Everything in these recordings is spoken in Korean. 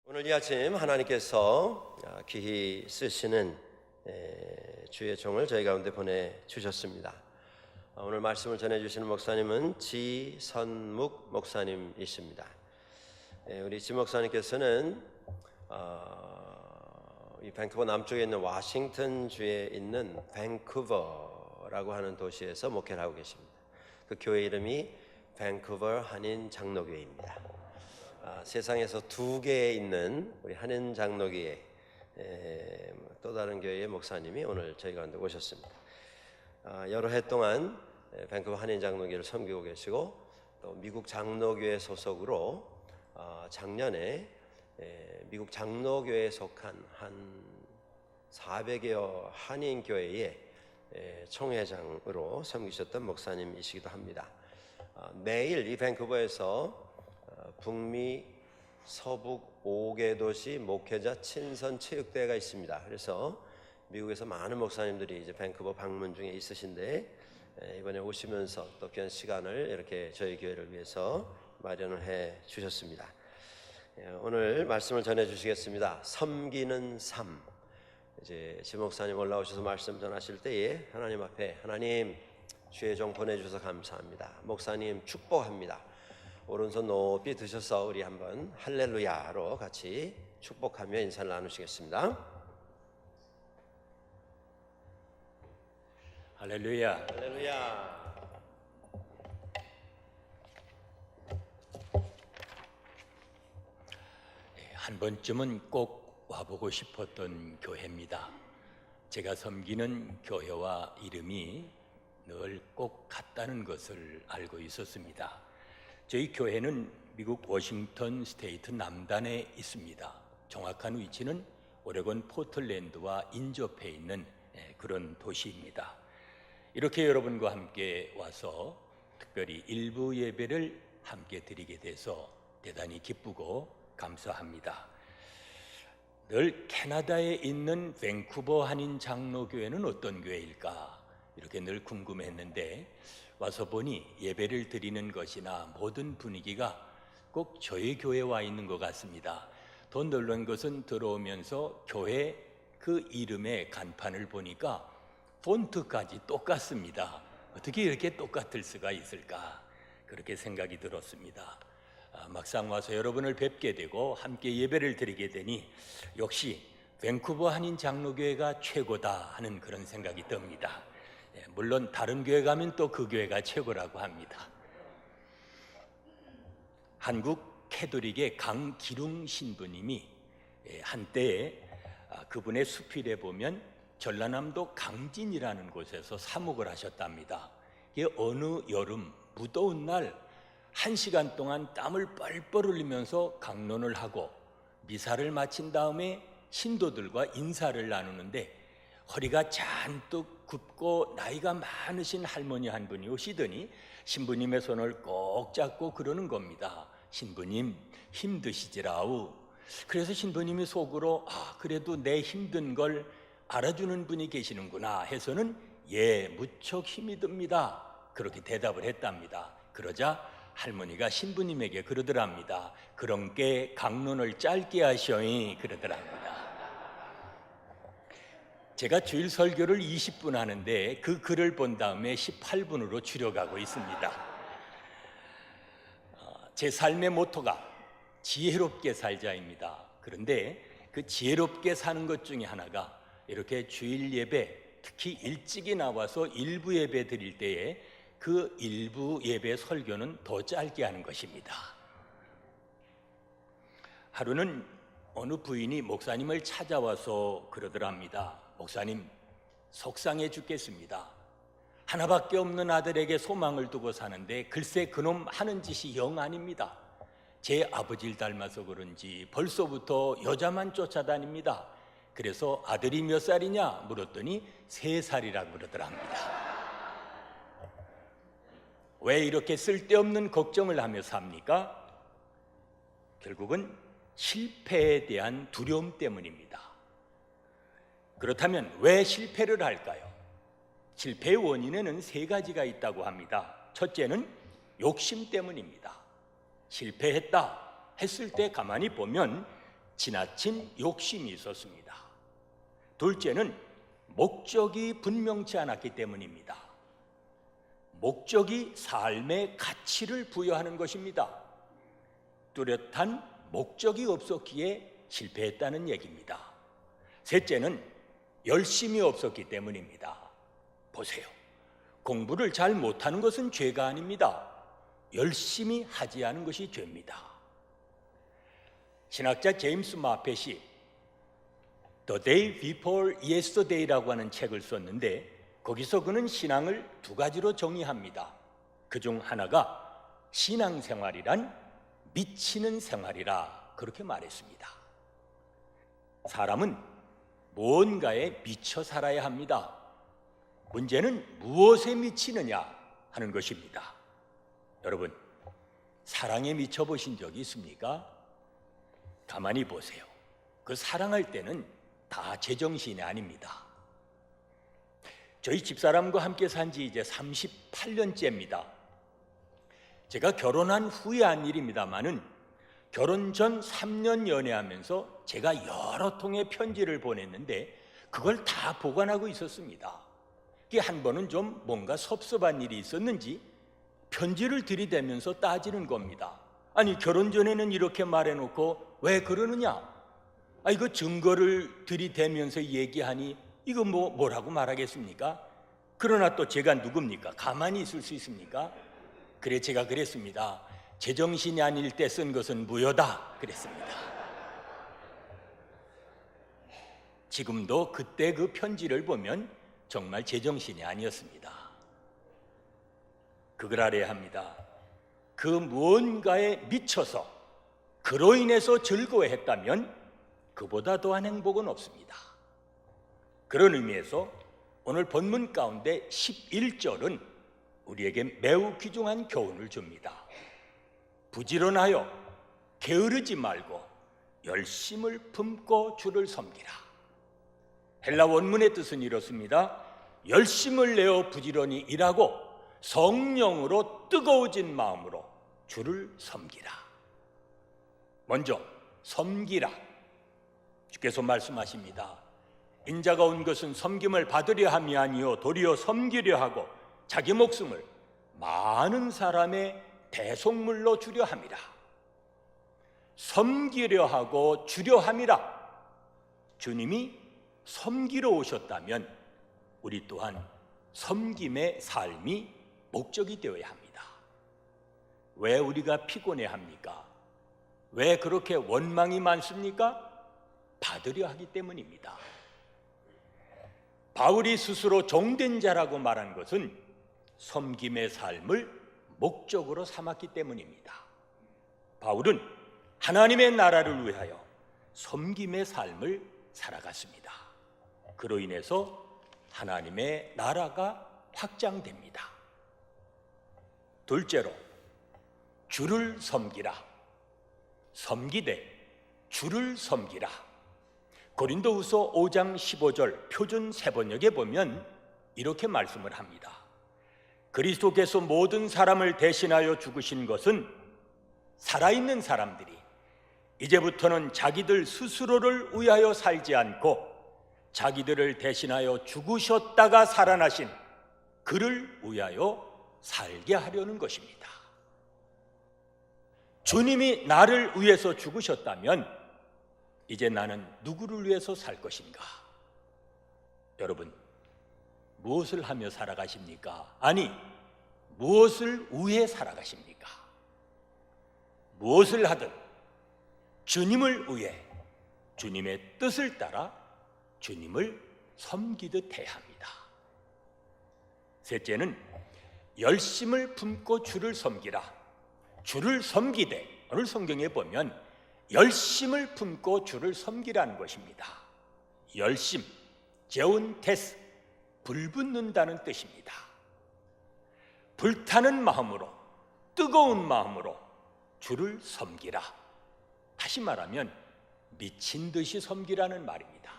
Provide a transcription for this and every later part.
오늘 이 아침 하나님께서 귀히 쓰시는 주의 종을 저희 가운데 보내주셨습니다. 오늘 말씀을 전해주시는 목사님은 지선묵 목사님이십니다. 우리 지 목사님께서는 이 밴쿠버 남쪽에 있는 워싱턴 주에 있는 밴쿠버라고 하는 도시에서 목회를 하고 계십니다. 그 교회 이름이 밴쿠버 한인 장로교회입니다. 세상에서 두 개 있는 우리 한인 장로교회 또 다른 교회의 목사님이 오늘 저희 가운데 오셨습니다. 여러 해 동안 밴쿠버 한인 장로교회를 섬기고 계시고 또 미국 장로교회 소속으로 작년에 미국 장로교회에 속한 한 400여 한인 교회의 총회장으로 섬기셨던 목사님이시기도 합니다. 내일 이 밴쿠버에서 북미 서북 5개 도시 목회자 친선 체육대회가 있습니다. 그래서 미국에서 많은 목사님들이 이제 밴쿠버 방문 중에 있으신데 이번에 오시면서 또 귀한 시간을 이렇게 저희 교회를 위해서 마련을 해 주셨습니다. 오늘 말씀을 전해 주시겠습니다. 섬기는 삶. 이제 지 목사님 올라오셔서 말씀 전하실 때에 하나님 앞에 하나님 주의 종 보내주셔서 감사합니다. 목사님 축복합니다. 오른손 높이 드셔서 우리 한번 할렐루야로 같이 축복하며 인사를 나누시겠습니다. 할렐루야. 할렐루야. 한 번쯤은 꼭 와보고 싶었던 교회입니다. 제가 섬기는 교회와 이름이 늘 꼭 같다는 것을 알고 있었습니다. 저희 교회는 미국 워싱턴 스테이트 남단에 있습니다. 정확한 위치는 오레곤 포틀랜드와 인접해 있는 그런 도시입니다. 이렇게 여러분과 함께 와서 특별히 일부 예배를 함께 드리게 돼서 대단히 기쁘고 감사합니다. 늘 캐나다에 있는 밴쿠버 한인 장로교회는 어떤 교회일까 이렇게 늘 궁금했는데 와서 보니 예배를 드리는 것이나 모든 분위기가 꼭 저희 교회에 와 있는 것 같습니다. 더 놀란 것은 들어오면서 교회 그 이름의 간판을 보니까 폰트까지 똑같습니다. 어떻게 이렇게 똑같을 수가 있을까 그렇게 생각이 들었습니다. 막상 와서 여러분을 뵙게 되고 함께 예배를 드리게 되니 역시 밴쿠버 한인 장로교회가 최고다 하는 그런 생각이 듭니다. 물론 다른 교회 가면 또 그 교회가 최고라고 합니다. 한국 캐톨릭의 강기룽 신부님이 한때에 그분의 수필에 보면 전라남도 강진이라는 곳에서 사목을 하셨답니다. 이게 어느 여름 무더운 날 1시간 동안 땀을 뻘뻘 흘리면서 강론을 하고 미사를 마친 다음에 신도들과 인사를 나누는데 허리가 잔뜩 굽고 나이가 많으신 할머니 한 분이 오시더니 신부님의 손을 꼭 잡고 그러는 겁니다. 신부님 힘드시지라우. 그래서 신부님이 속으로 그래도 내 힘든 걸 알아주는 분이 계시는구나 해서는 예 무척 힘이 듭니다 그렇게 대답을 했답니다. 그러자 할머니가 신부님에게 그러더랍니다. 그런 게 강론을 짧게 하셔이 그러더랍니다. 제가 주일 설교를 20분 하는데 그 글을 본 다음에 18분으로 줄여가고 있습니다. 제 삶의 모토가 지혜롭게 살자입니다. 그런데 그 지혜롭게 사는 것 중에 하나가 이렇게 주일 예배 특히 일찍이 나와서 일부 예배 드릴 때에 그 일부 예배 설교는 더 짧게 하는 것입니다. 하루는 어느 부인이 목사님을 찾아와서 그러더랍니다. 목사님 속상해 죽겠습니다. 하나밖에 없는 아들에게 소망을 두고 사는데 글쎄 그놈 하는 짓이 영 아닙니다. 제 아버지를 닮아서 그런지 벌써부터 여자만 쫓아다닙니다. 그래서 아들이 몇 살이냐 물었더니 3살이라고 그러더랍니다. 왜 이렇게 쓸데없는 걱정을 하며 삽니까? 결국은 실패에 대한 두려움 때문입니다. 그렇다면 왜 실패를 할까요? 실패의 원인에는 3가지가 있다고 합니다. 첫째는 욕심 때문입니다. 실패했다 했을 때 가만히 보면 지나친 욕심이 있었습니다. 둘째는 목적이 분명치 않았기 때문입니다. 목적이 삶의 가치를 부여하는 것입니다. 뚜렷한 목적이 없었기에 실패했다는 얘기입니다. 셋째는 열심이 없었기 때문입니다. 보세요. 공부를 잘 못하는 것은 죄가 아닙니다. 열심히 하지 않은 것이 죄입니다. 신학자 제임스 마펫이 The Day Before Yesterday라고 하는 책을 썼는데 거기서 그는 신앙을 두 가지로 정의합니다. 그중 하나가 신앙생활이란 미치는 생활이라 그렇게 말했습니다. 사람은 무언가에 미쳐 살아야 합니다. 문제는 무엇에 미치느냐 하는 것입니다. 여러분, 사랑에 미쳐 보신 적이 있습니까? 가만히 보세요. 그 사랑할 때는 다 제정신이 아닙니다. 저희 집사람과 함께 산 지 이제 38년째입니다. 제가 결혼한 후에 한 일입니다만은 결혼 전 3년 연애하면서 제가 여러 통의 편지를 보냈는데 그걸 다 보관하고 있었습니다. 그게 한 번은 좀 뭔가 섭섭한 일이 있었는지 편지를 들이대면서 따지는 겁니다. 아니, 결혼 전에는 이렇게 말해놓고 왜 그러느냐? 이거 증거를 들이대면서 얘기하니 이거 뭐라고 말하겠습니까? 그러나 또 제가 누굽니까? 가만히 있을 수 있습니까? 그래, 제가 그랬습니다. 제정신이 아닐 때 쓴 것은 무효다 그랬습니다. 지금도 그때 그 편지를 보면 정말 제정신이 아니었습니다. 그걸 알아야 합니다. 그 무언가에 미쳐서 그로 인해서 즐거워했다면 그보다 더한 행복은 없습니다. 그런 의미에서 오늘 본문 가운데 11절은 우리에게 매우 귀중한 교훈을 줍니다. 부지런하여 게으르지 말고 열심을 품고 주를 섬기라. 헬라 원문의 뜻은 이렇습니다. 열심을 내어 부지런히 일하고 성령으로 뜨거워진 마음으로 주를 섬기라. 먼저 섬기라. 주께서 말씀하십니다. 인자가 온 것은 섬김을 받으려 함이 아니요 도리어 섬기려 하고 자기 목숨을 많은 사람의 대속물로 주려 함이라. 섬기려 하고 주려 함이라. 주님이 섬기러 오셨다면 우리 또한 섬김의 삶이 목적이 되어야 합니다. 왜 우리가 피곤해합니까? 왜 그렇게 원망이 많습니까? 받으려 하기 때문입니다. 바울이 스스로 종된 자라고 말한 것은 섬김의 삶을 목적으로 삼았기 때문입니다. 바울은 하나님의 나라를 위하여 섬김의 삶을 살아갔습니다. 그로 인해서 하나님의 나라가 확장됩니다. 둘째로 주를 섬기라. 섬기되 주를 섬기라. 고린도후서 5장 15절 표준 세번역에 보면 이렇게 말씀을 합니다. 그리스도께서 모든 사람을 대신하여 죽으신 것은 살아있는 사람들이 이제부터는 자기들 스스로를 위하여 살지 않고 자기들을 대신하여 죽으셨다가 살아나신 그를 위하여 살게 하려는 것입니다. 주님이 나를 위해서 죽으셨다면 이제 나는 누구를 위해서 살 것인가? 여러분, 무엇을 하며 살아가십니까? 아니, 무엇을 위해 살아가십니까? 무엇을 하든 주님을 위해 주님의 뜻을 따라 주님을 섬기듯 해야 합니다. 셋째는 열심을 품고 주를 섬기라. 주를 섬기되 오늘 성경에 보면 열심을 품고 주를 섬기라는 것입니다. 열심, 제운테스, 불붙는다는 뜻입니다. 불타는 마음으로, 뜨거운 마음으로 주를 섬기라. 다시 말하면 미친 듯이 섬기라는 말입니다.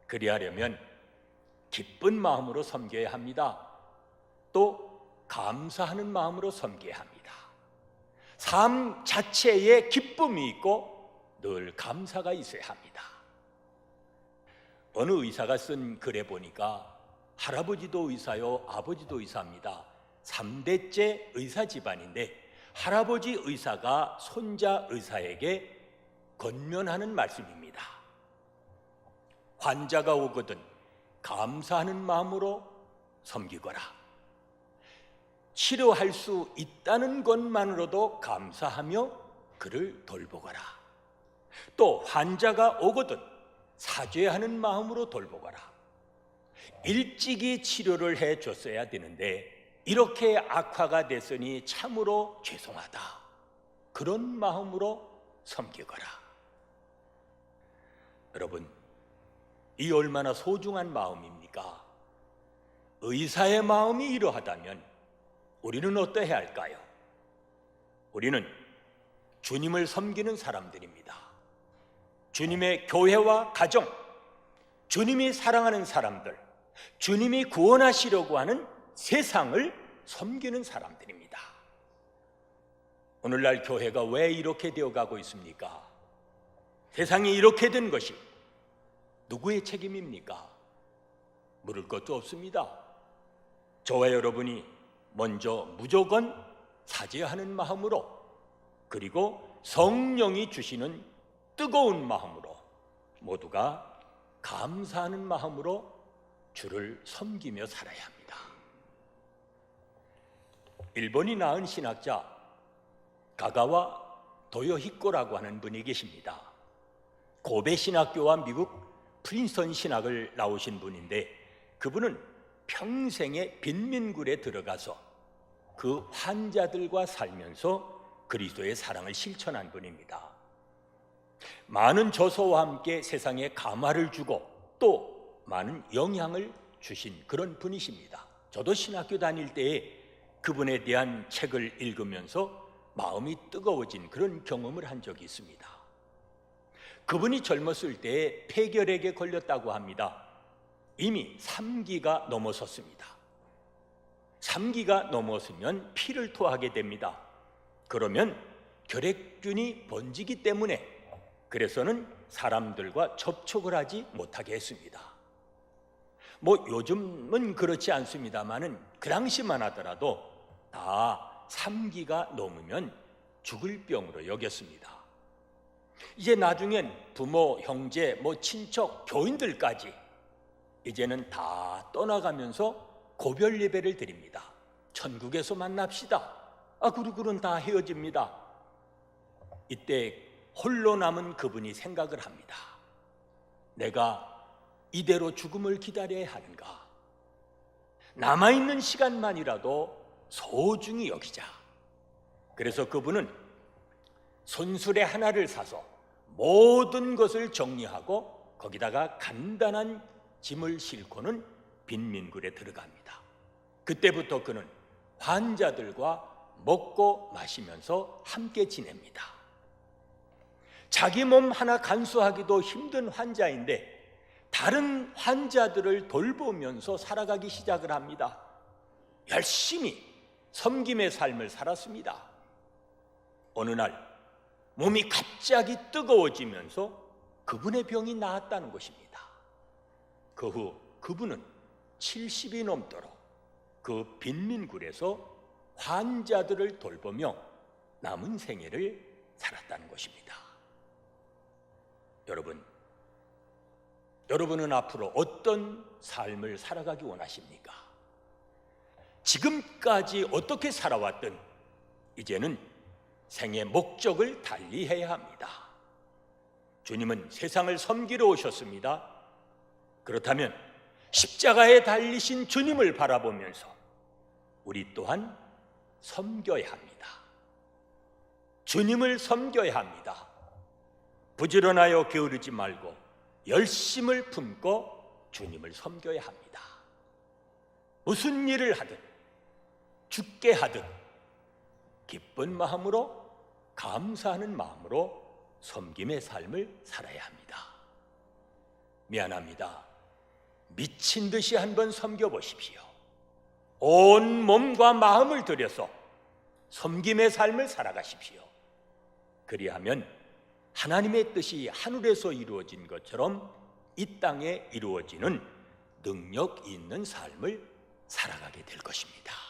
그리하려면 기쁜 마음으로 섬겨야 합니다. 또 감사하는 마음으로 섬겨야 합니다. 삶 자체에 기쁨이 있고 늘 감사가 있어야 합니다. 어느 의사가 쓴 글에 보니까 할아버지도 의사요, 아버지도 의사입니다. 3대째 의사 집안인데 할아버지 의사가 손자 의사에게 권면하는 말씀입니다. 환자가 오거든 감사하는 마음으로 섬기거라. 치료할 수 있다는 것만으로도 감사하며 그를 돌보거라. 또 환자가 오거든 사죄하는 마음으로 돌보거라. 일찍이 치료를 해줬어야 되는데 이렇게 악화가 됐으니 참으로 죄송하다. 그런 마음으로 섬기거라. 여러분, 이 얼마나 소중한 마음입니까? 의사의 마음이 이러하다면 우리는 어떠해야 할까요? 우리는 주님을 섬기는 사람들입니다. 주님의 교회와 가정, 주님이 사랑하는 사람들, 주님이 구원하시려고 하는 세상을 섬기는 사람들입니다. 오늘날 교회가 왜 이렇게 되어가고 있습니까? 세상이 이렇게 된 것이 누구의 책임입니까? 물을 것도 없습니다. 저와 여러분이 먼저 무조건 사죄하는 마음으로, 그리고 성령이 주시는 뜨거운 마음으로, 모두가 감사하는 마음으로 주를 섬기며 살아야 합니다. 일본이 낳은 신학자 가가와 도요히코라고 하는 분이 계십니다. 고베 신학교와 미국 프린스턴 신학을 나오신 분인데 그분은 평생에 빈민굴에 들어가서 그 환자들과 살면서 그리스도의 사랑을 실천한 분입니다. 많은 저서와 함께 세상에 감화를 주고 또 많은 영향을 주신 그런 분이십니다. 저도 신학교 다닐 때에 그분에 대한 책을 읽으면서 마음이 뜨거워진 그런 경험을 한 적이 있습니다. 그분이 젊었을 때에 폐결핵에 걸렸다고 합니다. 이미 3기가 넘어섰습니다. 3기가 넘었으면 피를 토하게 됩니다. 그러면 결핵균이 번지기 때문에 그래서는 사람들과 접촉을 하지 못하게 했습니다. 요즘은 그렇지 않습니다만은 그 당시만 하더라도 다 3기가 넘으면 죽을 병으로 여겼습니다. 이제 나중엔 부모, 형제, 친척, 교인들까지 이제는 다 떠나가면서 고별 예배를 드립니다. 천국에서 만납시다. 그러고는 다 헤어집니다. 이때 홀로 남은 그분이 생각을 합니다. 내가 이대로 죽음을 기다려야 하는가? 남아있는 시간만이라도 소중히 여기자. 그래서 그분은 손수레 하나를 사서 모든 것을 정리하고 거기다가 간단한 짐을 싣고는 빈민굴에 들어갑니다. 그때부터 그는 환자들과 먹고 마시면서 함께 지냅니다. 자기 몸 하나 간수하기도 힘든 환자인데 다른 환자들을 돌보면서 살아가기 시작을 합니다. 열심히 섬김의 삶을 살았습니다. 어느 날 몸이 갑자기 뜨거워지면서 그분의 병이 나았다는 것입니다. 그 후 그분은 70이 넘도록 그 빈민굴에서 환자들을 돌보며 남은 생애를 살았다는 것입니다. 여러분은 앞으로 어떤 삶을 살아가기 원하십니까? 지금까지 어떻게 살아왔든 이제는 생의 목적을 달리해야 합니다. 주님은 세상을 섬기러 오셨습니다. 그렇다면 십자가에 달리신 주님을 바라보면서 우리 또한 섬겨야 합니다. 주님을 섬겨야 합니다. 부지런하여 게으르지 말고 열심을 품고 주님을 섬겨야 합니다. 무슨 일을 하든 죽게 하든 기쁜 마음으로 감사하는 마음으로 섬김의 삶을 살아야 합니다. 미안합니다. 미친 듯이 한번 섬겨보십시오. 온 몸과 마음을 들여서 섬김의 삶을 살아가십시오. 그리하면 하나님의 뜻이 하늘에서 이루어진 것처럼 이 땅에 이루어지는 능력 있는 삶을 살아가게 될 것입니다.